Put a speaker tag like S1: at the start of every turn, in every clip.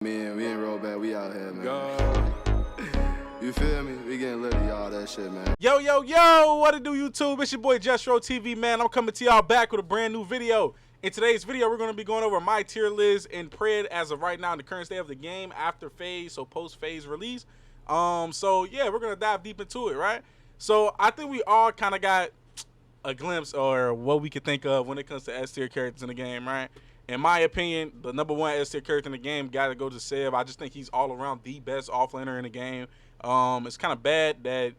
S1: We ain't roll back, we out here, man.
S2: Go.
S1: You feel me? We getting lit of all that shit, man.
S2: Yo, what it do, YouTube? It's your boy Jestro TV, man. I'm coming to y'all back with a brand new video. In today's video, we're going to be going over my tier list in Pred as of right now in the current state of the game after phase, so post-phase release. So yeah, we're going to dive deep into it, right? So I think we all kind of got a glimpse or what we could think of when it comes to S tier characters in the game, right? In my opinion, the number one S tier character in the game got to go to Sev. I just think he's all around the best offlaner in the game. It's kind of bad that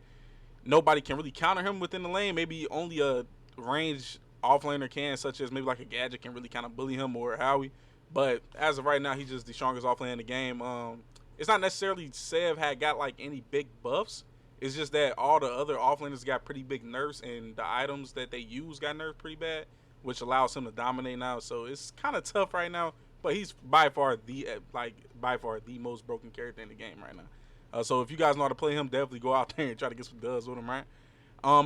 S2: nobody can really counter him within the lane. Maybe only a range offlaner can, such as maybe like a Gadget can really kind of bully him or Howie. But as of right now, he's just the strongest offlaner in the game. It's not necessarily Sev had got like any big buffs. It's just that all the other offlaners got pretty big nerfs, and the items that they use got nerfed pretty bad, which allows him to dominate now. So it's kind of tough right now, but he's by far the most broken character in the game right now. So if you guys know how to play him, definitely go out there and try to get some dubs with him, right?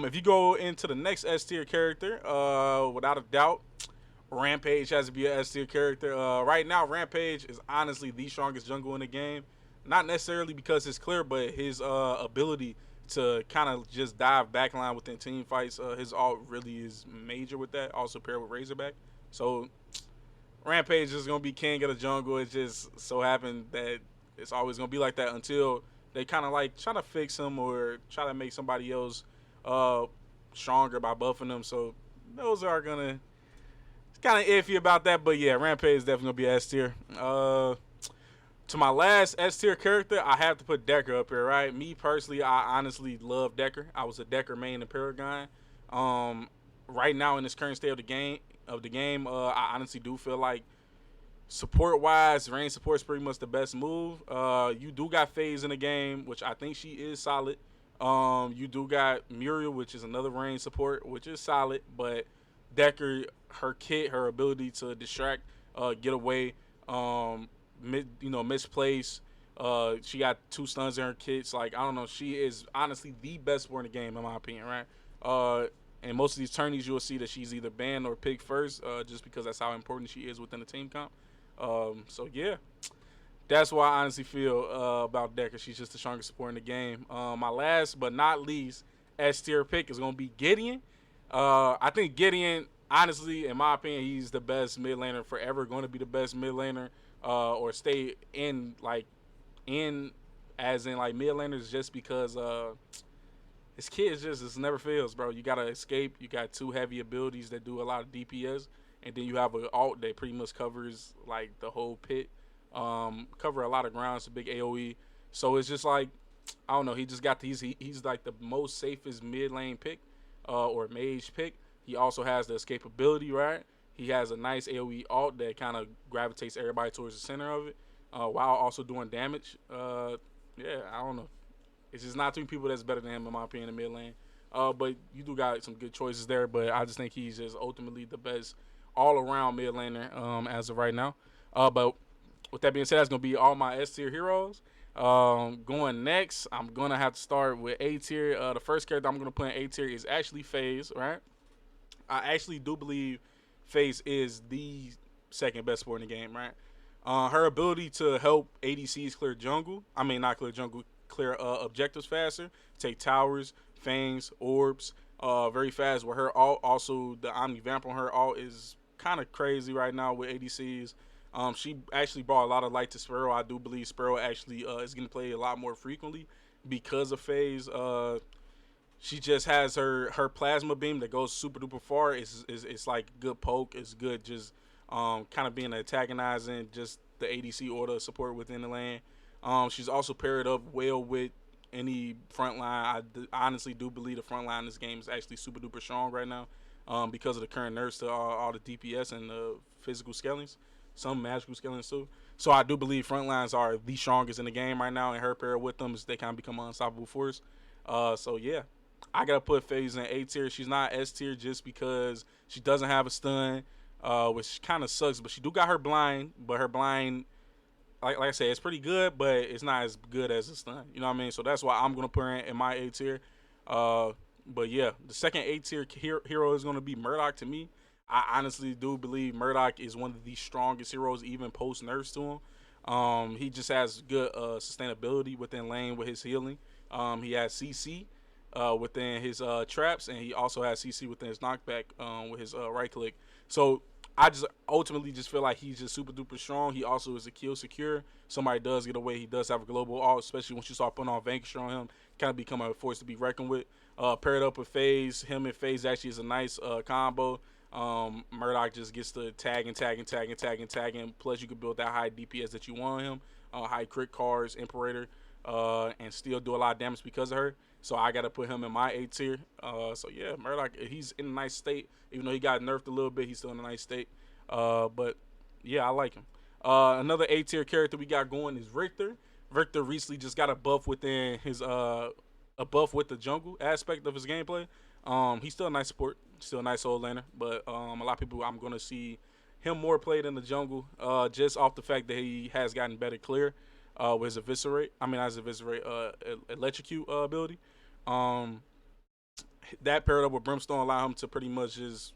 S2: If you go into the next S tier character, without a doubt, Rampage has to be an S tier character. Right now, Rampage is honestly the strongest jungle in the game. Not necessarily because it's clear, but his ability to kind of just dive backline within team fights, his ult really is major with that. Also paired with Razorback. So Rampage is going to be king of the jungle. It just so happened that it's always going to be like that until they kind of like try to fix him or try to make somebody else stronger by buffing them. So those are going to... It's kind of iffy about that, but yeah, Rampage is definitely going to be S tier. To my last S tier character, I have to put Decker up here, right? Me personally, I honestly love Decker. I was a Decker main in Paragon. Right now in this current state of the game, I honestly do feel like support-wise, range support is pretty much the best move. You do got Phase in the game, which I think she is solid. You do got Muriel, which is another range support, which is solid. But Decker, her kit, her ability to distract, get away, misplace. She got 2 stuns in her kits. Like, I don't know. She is honestly the best support in the game, in my opinion, right? And most of these tourneys, you'll see that she's either banned or picked first, just because that's how important she is within the team comp. So yeah, that's why I honestly feel about Decker. She's just the strongest support in the game. My last but not least S tier pick is gonna be Gideon. I think Gideon, honestly, in my opinion, he's the best mid laner forever. Going to be the best mid laner, or stay in as in like mid laners, just because his kid just never fails, bro. You gotta escape. You got 2 heavy abilities that do a lot of DPS. And then you have an ult that pretty much covers like the whole pit, cover a lot of ground. It's a big AOE. So it's just like, I don't know. He just got he's like the most safest mid lane pick, or mage pick. He also has the escapability, right? He has a nice AOE ult that kind of gravitates everybody towards the center of it, while also doing damage. Yeah, I don't know. It's just not too many people that's better than him, in my opinion, in mid lane. But you do got some good choices there. But I just think he's just ultimately the best all-around mid laner as of right now. But with that being said, that's going to be all my S-tier heroes. Going next, I'm going to have to start with A-tier. The first character I'm going to put in A-tier is actually FaZe, right? I actually do believe FaZe is the second best support in the game, right? Her ability to help ADCs clear jungle, not clear jungle, clear objectives faster, take towers, fangs, orbs, very fast with her ult. Also, the Omni Vamp on her ult is kind of crazy right now with ADCs. She actually brought a lot of light to Sparrow. I do believe Sparrow actually is going to play a lot more frequently because of FaZe. She just has her plasma beam that goes super duper far. It's like good poke. It's good just kind of being antagonizing just the ADC or the support within the lane. She's also paired up well with any front line. I honestly do believe the front line in this game is actually super duper strong right now, because of the current nerfs to all the DPS and the physical scalings, some magical scalings too. So I do believe front lines are the strongest in the game right now, and her pair with them is they kind of become an unstoppable force. So yeah, I gotta put FaZe in A tier. She's not S tier just because she doesn't have a stun, which kind of sucks. But she do got her blind, but her blind, like I said, it's pretty good, but it's not as good as a stun. You know what I mean? So that's why I'm gonna put her in my A tier. But yeah, the second A tier hero is gonna be Murdoch to me. I honestly do believe Murdoch is one of the strongest heroes, even post nerfs to him. He just has good sustainability within lane with his healing. He has CC within his traps, and he also has CC within his knockback with his right click. So I just ultimately just feel like he's just super duper strong. He also is a kill secure. Somebody does get away. He does have a global ult, especially once you start putting on Vanquish on him. Kind of become a force to be reckoned with. Paired up with FaZe, him and FaZe actually is a nice combo. Murdoch just gets to tagging. Plus, you can build that high DPS that you want on him, high crit cards, Imperator, and still do a lot of damage because of her. So I got to put him in my A tier. So yeah, Murdoch, he's in a nice state. Even though he got nerfed a little bit, he's still in a nice state. But yeah, I like him. Another A tier character we got going is Richter. Richter recently just got a buff within his a buff with the jungle aspect of his gameplay. He's still a nice support, still a nice old laner, but a lot of people I'm gonna see him more played in the jungle, just off the fact that he has gotten better clear with his eviscerate. I mean, as eviscerate, electrocute ability. That paired up with Brimstone allow him to pretty much just,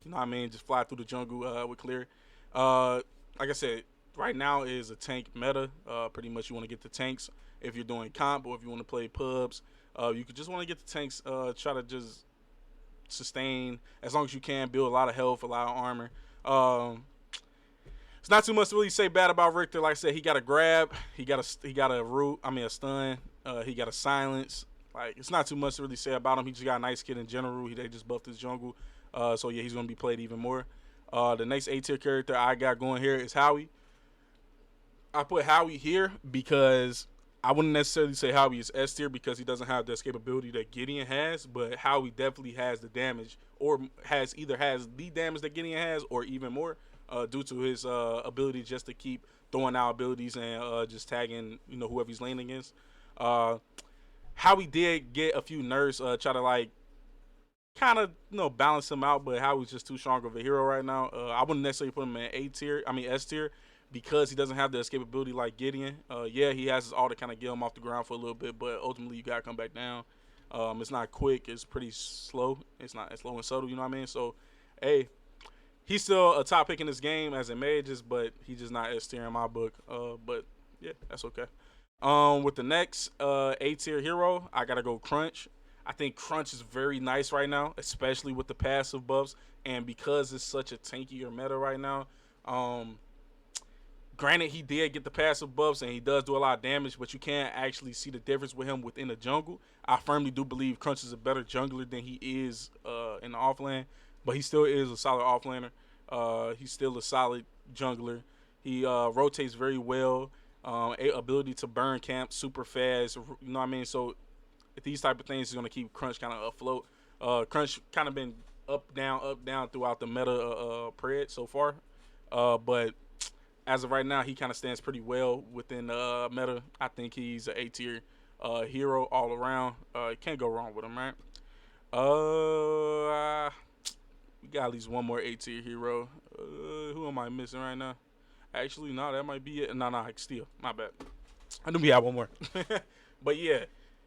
S2: you know what I mean, just fly through the jungle with clear. Like I said, right now is a tank meta. Pretty much you want to get the tanks if you're doing comp or if you want to play pubs. You could just want to get the tanks, try to just sustain as long as you can, build a lot of health, a lot of armor. It's not too much to really say bad about Richter. Like I said, he got a grab, he got a root, I mean a stun, he got a silence. Like, it's not too much to really say about him. He just got a nice kid in general. They just buffed his jungle. So yeah, he's gonna be played even more. The next A tier character I got going here is Howie. I put Howie here because I wouldn't necessarily say Howie is S tier because he doesn't have the escapability that Gideon has, but Howie definitely has the damage, or has the damage that Gideon has, or even more, due to his ability just to keep throwing out abilities and just tagging, you know, whoever he's laning against. Howie did get a few nerfs, try to like kind of, you know, balance him out, but Howie's just too strong of a hero right now. I wouldn't necessarily put him in S tier, because he doesn't have the escapability like Gideon. Yeah, he has his ult to kind of get him off the ground for a little bit, but ultimately you gotta come back down. It's not quick, it's pretty slow. It's not as slow and subtle, you know what I mean? So, hey, he's still a top pick in this game as a mages, but he's just not S tier in my book. But yeah, that's okay. With the next A tier hero, I gotta go Crunch. I think Crunch is very nice right now, especially with the passive buffs, and because it's such a tankier meta right now. Granted, he did get the passive buffs and he does do a lot of damage, but you can't actually see the difference with him within the jungle. I firmly do believe Crunch is a better jungler than he is in the offlane, but he still is a solid offlaner. He's still a solid jungler. He rotates very well. Ability to burn camp super fast. You know what I mean? So these type of things is going to keep Crunch kind of afloat. Crunch kind of been up, down throughout the meta pred so far. But as of right now, he kind of stands pretty well within the meta. I think he's an A tier hero all around. Can't go wrong with him, right? We got at least one more A tier hero. Who am I missing right now? Actually, no, that might be it. No, Steel. My bad. I knew we had one more. But yeah,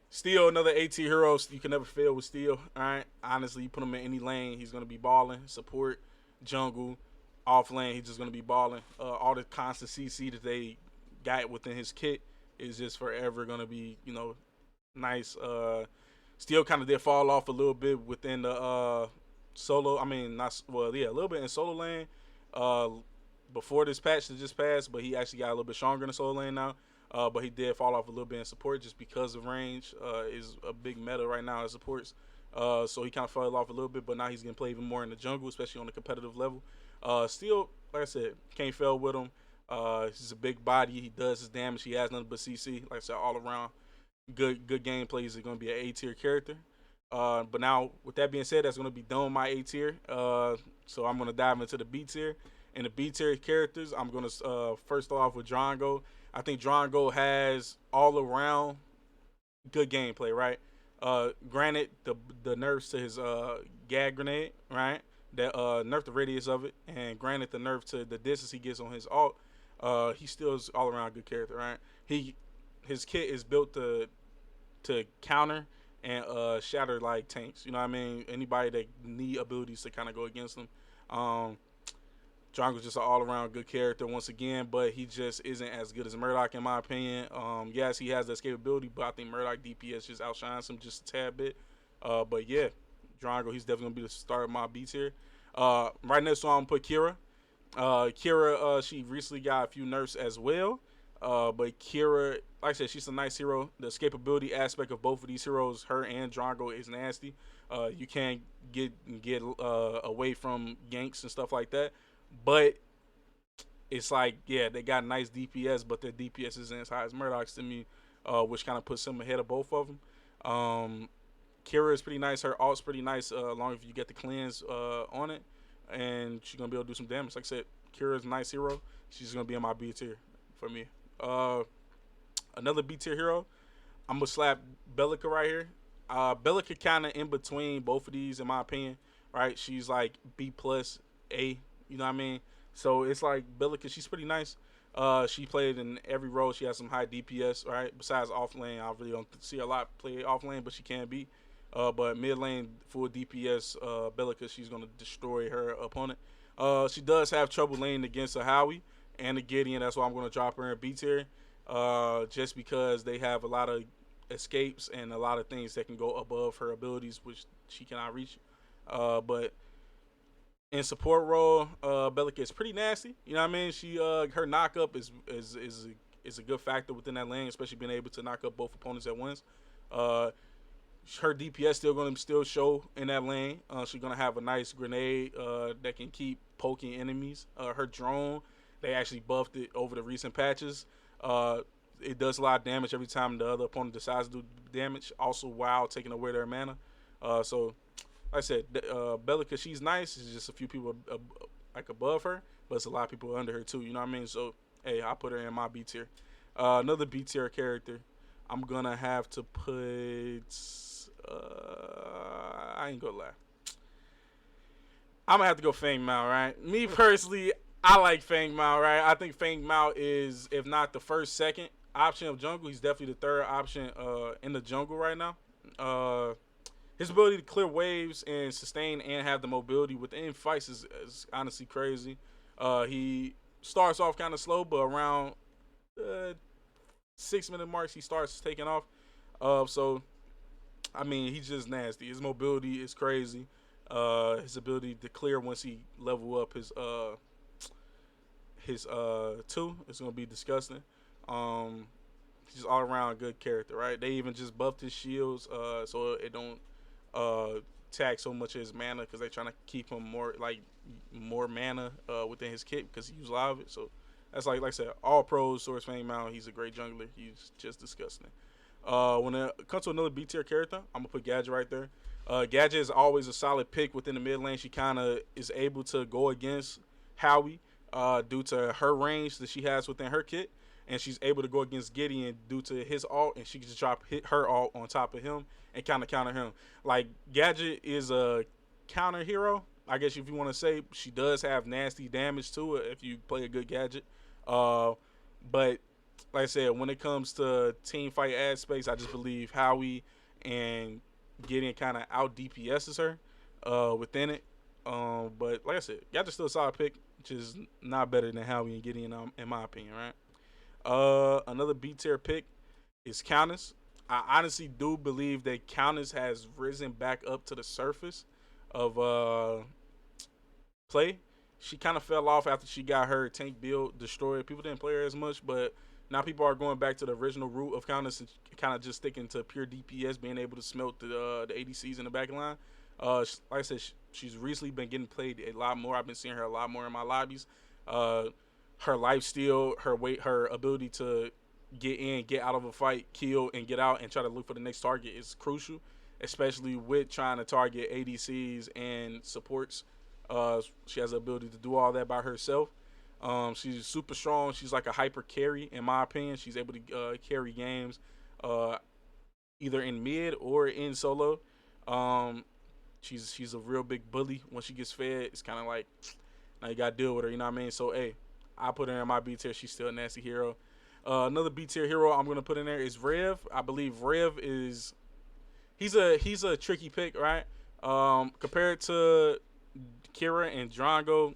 S2: Steel, another A tier hero. You can never fail with Steel. All right. Honestly, you put him in any lane, he's gonna be balling. Support, jungle, off lane, he's just gonna be balling. All the constant CC that they got within his kit is just forever gonna be, you know, nice. Steel kind of did fall off a little bit within the solo. I mean, not well, yeah, a little bit in solo lane. Before this patch that just passed, but he actually got a little bit stronger in the solo lane now. But he did fall off a little bit in support just because of range. Is a big meta right now as supports. So he kind of fell off a little bit, but now he's going to play even more in the jungle, especially on the competitive level. Still, like I said, can't fail with him. He's a big body. He does his damage. He has nothing but CC. Like I said, all around good gameplay. He's going to be an A tier character. But now, with that being said, that's going to be done with my A tier. So I'm going to dive into the B tier. And the B tier characters, I'm going to first off with Drongo. I think Drongo has all around good gameplay, right? Granted, the nerfs to his gag grenade, right? That nerfed the radius of it, and granted the nerf to the distance he gets on his ult, he still is all around good character, right? His kit is built to counter and shatter like tanks. You know what I mean? Anybody that need abilities to kind of go against them. Drongo's just an all-around good character once again, but he just isn't as good as Murdoch in my opinion. Yes, he has the escapability, but I think Murdoch DPS just outshines him just a tad bit. But yeah, Drongo, he's definitely gonna be the start of my B tier. Right next to him, I'm gonna put Kira. Kira, she recently got a few nerfs as well. But Kira, like I said, she's a nice hero. The escapability aspect of both of these heroes, her and Drongo, is nasty. You can't get away from ganks and stuff like that. But it's like, yeah, they got nice DPS, but their DPS isn't as high as Murdoch's to me, which kind of puts them ahead of both of them. Kira is pretty nice. Her ult's pretty nice, as long as you get the cleanse on it, and she's gonna be able to do some damage. Like I said, Kira is a nice hero. She's gonna be in my B tier for me. Another B tier hero, I'm gonna slap Bellica right here. Bellica kind of in between both of these in my opinion, right? She's like B plus A, you know what I mean? So it's like Bellica, she's pretty nice. She played in every role. She has some high DPS, right? Besides off lane, I really don't see a lot play off lane, but she can be. But mid lane, full DPS, Bellica, she's gonna destroy her opponent. She does have trouble laning against a Howie and a Gideon. That's why I'm gonna drop her in B tier. Just because they have a lot of escapes and a lot of things that can go above her abilities, which she cannot reach. But in support role, Bellica is pretty nasty. You know what I mean? She her knockup is a good factor within that lane, especially being able to knock up both opponents at once. Her DPS still going to show in that lane. She's going to have a nice grenade that can keep poking enemies. Her drone, they actually buffed it over the recent patches. It does a lot of damage every time the other opponent decides to do damage, also while taking away their mana. So, like I said, Bellica, she's nice. It's just a few people like above her, but it's a lot of people under her too. You know what I mean? So, hey, I put her in my B tier. Another B tier character, I'm gonna have to put. I ain't gonna lie. I'm gonna have to go Feng Mao, right? Me personally, I like Feng Mao, right? I think Feng Mao is, if not the first, second option of jungle. He's definitely the third option in the jungle right now. His ability to clear waves and sustain and have the mobility within fights is honestly crazy. He starts off kind of slow, but around 6-minute marks, he starts taking off. So, I mean, he's just nasty. His mobility is crazy. His ability to clear once he level up his 2 is gonna be disgusting. He's all around good character, right? They even just buffed his shields, so it don't tag so much of his mana because they're trying to keep him more mana within his kit because he uses a lot of it. So that's like I said, all pros. Source Fang Mount, he's a great jungler. He's just disgusting. When it comes to another B tier character, I'm gonna put Gadget right there. Gadget is always a solid pick within the mid lane. She kind of is able to go against Howie due to her range that she has within her kit, and she's able to go against Gideon due to his ult, and she can just hit her ult on top of him and kind of counter him. Like, Gadget is a counter hero, I guess if you want to say. She does have nasty damage to it if you play a good Gadget. But like I said, when it comes to team fight aspects, I just believe Howie and Gideon kind of out DPS's her within it. But like I said, Gadget's still a solid pick, which is not better than Howie and Gideon in my opinion, right? Another B tier pick is Countess. I honestly do believe that Countess has risen back up to the surface of play. She kind of fell off after she got her tank build destroyed. People didn't play her as much, but now people are going back to the original root of Countess and kind of just sticking to pure DPS, being able to smelt the ADCs in the back line. Like I said, she's recently been getting played a lot more. I've been seeing her a lot more in my lobbies. Her lifesteal, her weight, her ability to get in, get out of a fight, kill, and get out and try to look for the next target is crucial, especially with trying to target ADCs and supports. She has the ability to do all that by herself. She's super strong. She's like a hyper carry, in my opinion. She's able to carry games either in mid or in solo. She's a real big bully. When she gets fed, it's kind of like, now you got to deal with her, you know what I mean? So, hey, I put her in my B tier. She's still a nasty hero. Another B tier hero I'm going to put in there is Rev. I believe Rev is, he's a tricky pick, right? Compared to Kira and Drongo,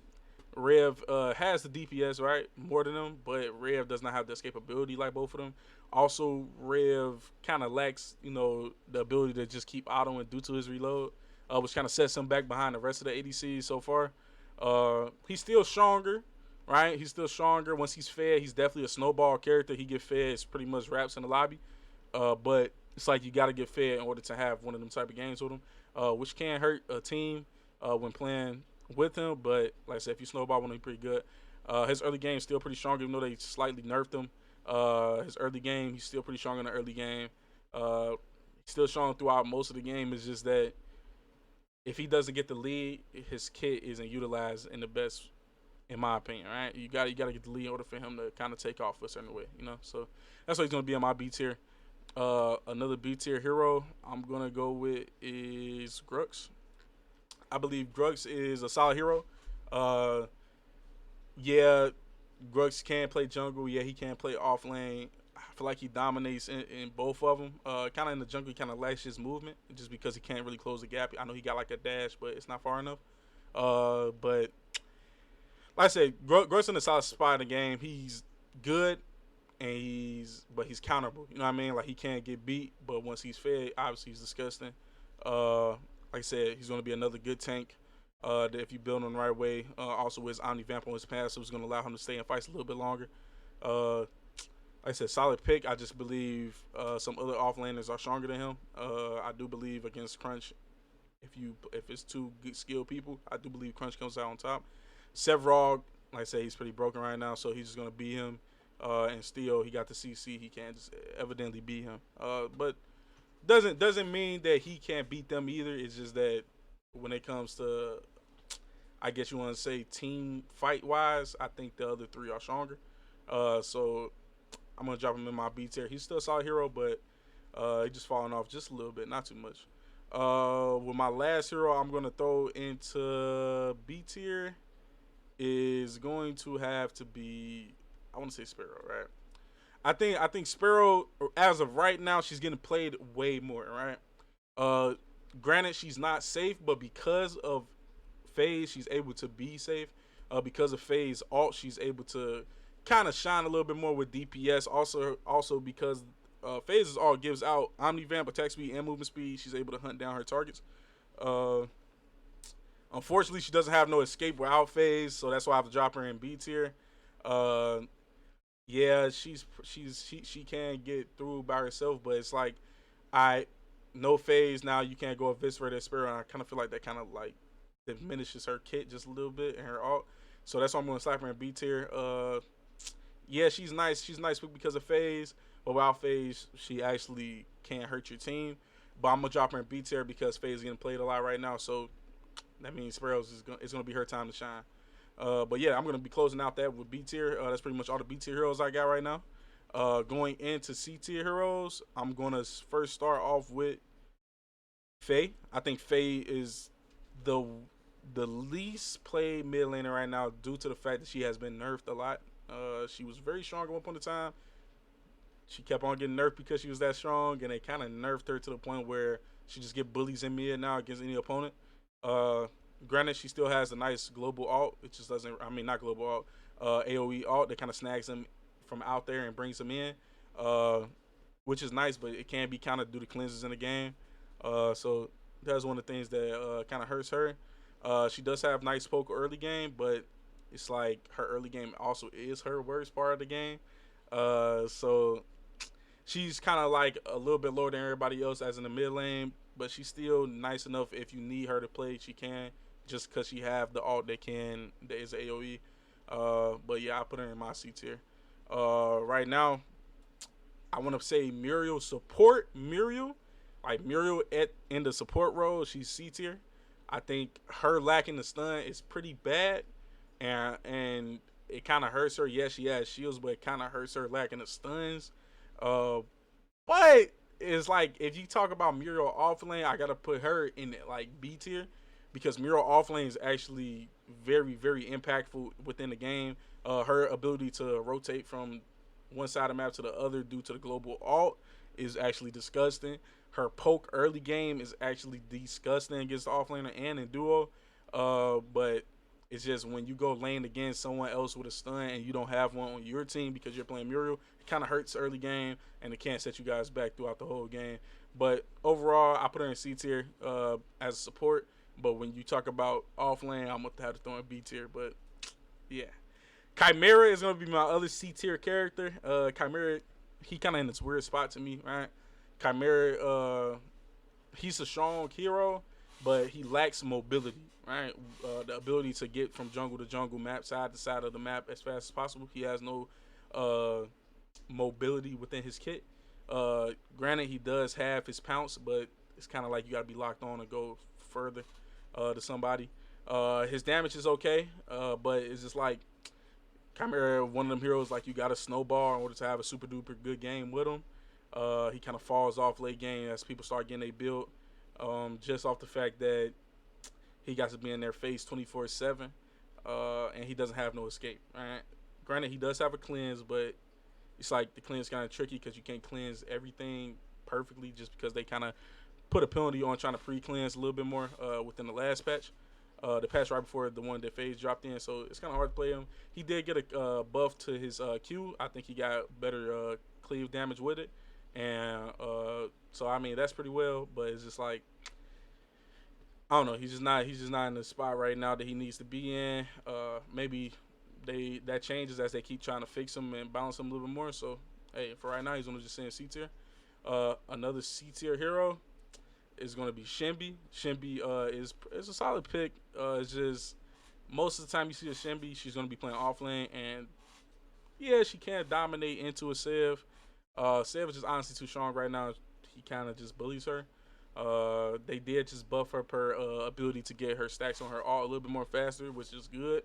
S2: Rev has the DPS, right, more than them, but Rev does not have the escapability like both of them. Also, Rev kind of lacks, the ability to just keep autoing due to his reload, which kind of sets him back behind the rest of the ADCs so far. He's still stronger, right? He's still stronger. Once he's fed, he's definitely a snowball character. He get fed, it's pretty much wraps in the lobby. But it's like you got to get fed in order to have one of them type of games with him, which can hurt a team when playing with him. But like I said, if you snowball with him, he's pretty good. His early game is still pretty strong, even though they slightly nerfed him. His early game, he's still pretty strong in the early game. Still strong throughout most of the game. It's just that if he doesn't get the lead, his kit isn't utilized in the best, in my opinion. Right? You got to get the lead in order for him to kind of take off a certain way. So that's why he's gonna be in my B tier. Another B tier hero I'm gonna go with is Grux. I believe Grux is a solid hero. Yeah, Grux can play jungle. Yeah, he can play off lane. I feel like he dominates in both of them. Kind of in the jungle, he kind of lacks his movement just because he can't really close the gap. I know he got like a dash, but it's not far enough. But like I said, Grux in a solid spot in the game. He's good, and he's counterable. You know what I mean? Like he can't get beat, but once he's fed, obviously he's disgusting. Like I said, he's going to be another good tank. That if you build him the right way, also his Omni Vamp on his passive is going to allow him to stay in fights a little bit longer. Like I said, solid pick. I just believe some other offlaners are stronger than him. I do believe against Crunch, if it's two good skilled people, I do believe Crunch comes out on top. Sevrog, like I said, he's pretty broken right now, so he's just going to beat him. And still, he got the CC. He can't just evidently beat him. But doesn't mean that he can't beat them either. It's just that when it comes to, I guess you want to say team fight wise, I think the other three are stronger. So I'm gonna drop him in my B tier. He's still a solid hero, but he's just falling off just a little bit, not too much. With my last hero, I'm gonna throw into B tier is going to have to be, I want to say Sparrow, right? I think Sparrow, as of right now, she's getting played way more, right? Granted, she's not safe, but because of FaZe, she's able to be safe. Because of FaZe ult, she's able to kind of shine a little bit more with DPS. Also because FaZe's ult gives out Omni Vamp, attack speed, and movement speed. She's able to hunt down her targets. Unfortunately, she doesn't have no escape without FaZe, so that's why I have to drop her in B tier. Yeah, she can get through by herself, but it's like no FaZe now. You can't go eviscerate that Sparrow. And I kind of feel like that kind of like diminishes her kit just a little bit and her ult. So that's why I'm gonna slap her in B tier. Yeah, she's nice. She's nice because of FaZe, but without FaZe, she actually can't hurt your team. But I'm gonna drop her in B tier because FaZe is getting played a lot right now. So that means Sparrow's it's gonna be her time to shine. But yeah, I'm gonna be closing out that with B tier. That's pretty much all the B tier heroes I got right now. Going into C tier heroes, I'm gonna first start off with Faye. I think Faye is the least played mid laner right now due to the fact that she has been nerfed a lot. She was very strong at one point in time. She kept on getting nerfed because she was that strong, and they kind of nerfed her to the point where she just get bullies in mid now against any opponent. Granted, she still has a nice global ult. It just doesn't, I mean, not global ult, AoE ult that kind of snags them from out there and brings them in, which is nice, but it can be kind of due to cleanses in the game. So that's one of the things that kind of hurts her. She does have nice poke early game, but it's like her early game also is her worst part of the game. So she's kind of like a little bit lower than everybody else as in the mid lane, but she's still nice enough if you need her to play, she can, just because she have the ult that is AoE. But yeah, I put her in my C tier. Right now, I want to say Muriel support. Muriel in the support role, she's C tier. I think her lacking the stun is pretty bad, and it kind of hurts her. Yes, she has shields, but it kind of hurts her lacking the stuns. But it's like if you talk about Muriel offlane, I gotta put her in like B tier because Muriel offlane is actually very, very impactful within the game. Her ability to rotate from one side of the map to the other due to the global ult is actually disgusting. Her poke early game is actually disgusting against the offlaner and in duo. But It's just when you go lane against someone else with a stun and you don't have one on your team because you're playing Muriel, it kind of hurts early game and it can't set you guys back throughout the whole game. But overall, I put her in C tier as a support. But when you talk about off lane, I'm gonna have to throw in B tier. But yeah, Chimera is gonna be my other C tier character. Chimera, he kind of in this weird spot to me, right? Chimera, he's a strong hero, but he lacks mobility, right? The ability to get from jungle to jungle, map side to side of the map as fast as possible. He has no mobility within his kit. Granted, he does have his pounce, but it's kind of like you got to be locked on and go further to somebody. His damage is okay, but it's just like Chimera, one of them heroes, like you got to snowball in order to have a super duper good game with him. He kind of falls off late game as people start getting a build, just off the fact that he got to be in their face 24/7, and he doesn't have no escape. Right? Granted, he does have a cleanse, but it's like the cleanse kind of tricky because you can't cleanse everything perfectly just because they kind of put a penalty on trying to pre-cleanse a little bit more within the last patch. The patch right before the one that FaZe dropped in, so it's kind of hard to play him. He did get a buff to his Q. I think he got better cleave damage with it, and so I mean that's pretty well. But it's just like I don't know. He's just not in the spot right now that he needs to be in. Maybe that changes as they keep trying to fix him and balance him a little bit more. So hey, for right now he's gonna just stay in C tier. Another C tier hero is going to be Shinbi. Shinbi is a solid pick. It's just most of the time you see a Shinbi, she's going to be playing off lane, and yeah, she can dominate into a Sev. Sev is just honestly too strong right now. He kind of just bullies her. They did just buff her per ability to get her stacks on her ult a little bit more faster, which is good.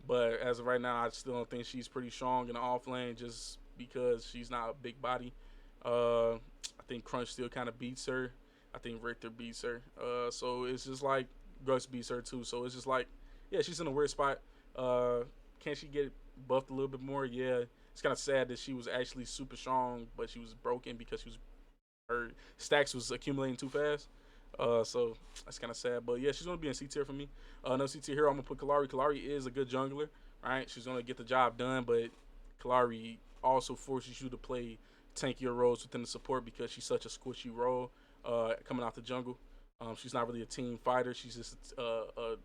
S2: But as of right now, I still don't think she's pretty strong in the off lane just because she's not a big body. I think Crunch still kind of beats her. I think Richter beats her. So it's just like Gus beats her too. So it's just like, yeah, she's in a weird spot. Can she get buffed a little bit more? Yeah. It's kind of sad that she was actually super strong, but she was broken because her stacks was accumulating too fast. So that's kind of sad. But yeah, she's going to be in C tier for me. Another C tier hero, I'm going to put Kalari. Kalari is a good jungler, right? She's going to get the job done, but Kalari also forces you to play tankier roles within the support because she's such a squishy role. Coming out the jungle, she's not really a team fighter. She's just a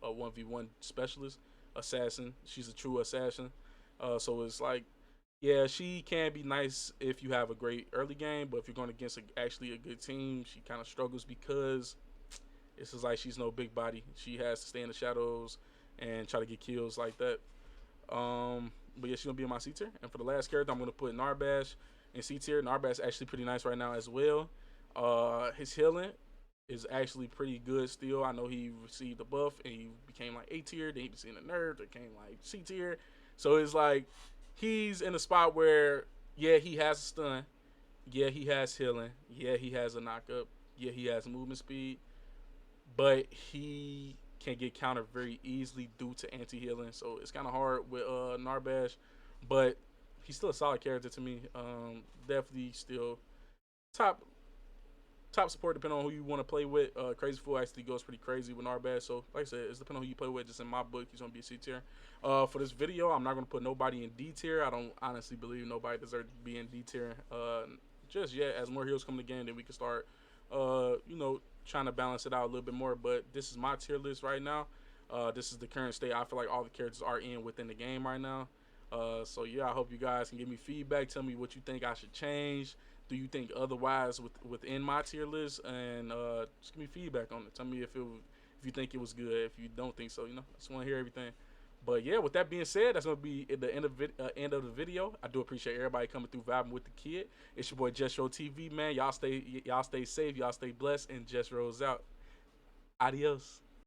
S2: 1v1 specialist, assassin. She's a true assassin. So it's like, yeah, she can be nice if you have a great early game, but if you're going against actually a good team, she kind of struggles because it's just like she's no big body. She has to stay in the shadows and try to get kills like that. But yeah, she's gonna be in my C tier. And for the last character, I'm gonna put Narbash in C tier. Narbash actually pretty nice right now as well. His healing is actually pretty good still. I know he received a buff and he became like A tier, then he became a nerf that came like C tier. So it's like he's in a spot where yeah, he has a stun, yeah, he has healing, yeah, he has a knockup, yeah, he has movement speed, but he can get countered very easily due to anti-healing. So it's kind of hard with Narbash, but he's still a solid character to me. Definitely still top support depending on who you want to play with. Crazy Fool actually goes pretty crazy with Narbash. So like I said, it's depending on who you play with. Just in my book, he's gonna be a C tier. For this video, I'm not gonna put nobody in D tier. I don't honestly believe nobody deserves to be in D tier just yet. As more heroes come to the game, then we can start trying to balance it out a little bit more. But this is my tier list right now. This is the current state I feel like all the characters are in within the game right now. So yeah, I hope you guys can give me feedback. Tell me what you think I should change. Do you think otherwise within my tier list? And just give me feedback on it. Tell me if you think it was good. If you don't think so, I just want to hear everything. But yeah, with that being said, that's gonna be at the end of the video. I do appreciate everybody coming through vibing with the kid. It's your boy Jestro TV, man. Y'all stay safe. Y'all stay blessed. And Jestro's out. Adios.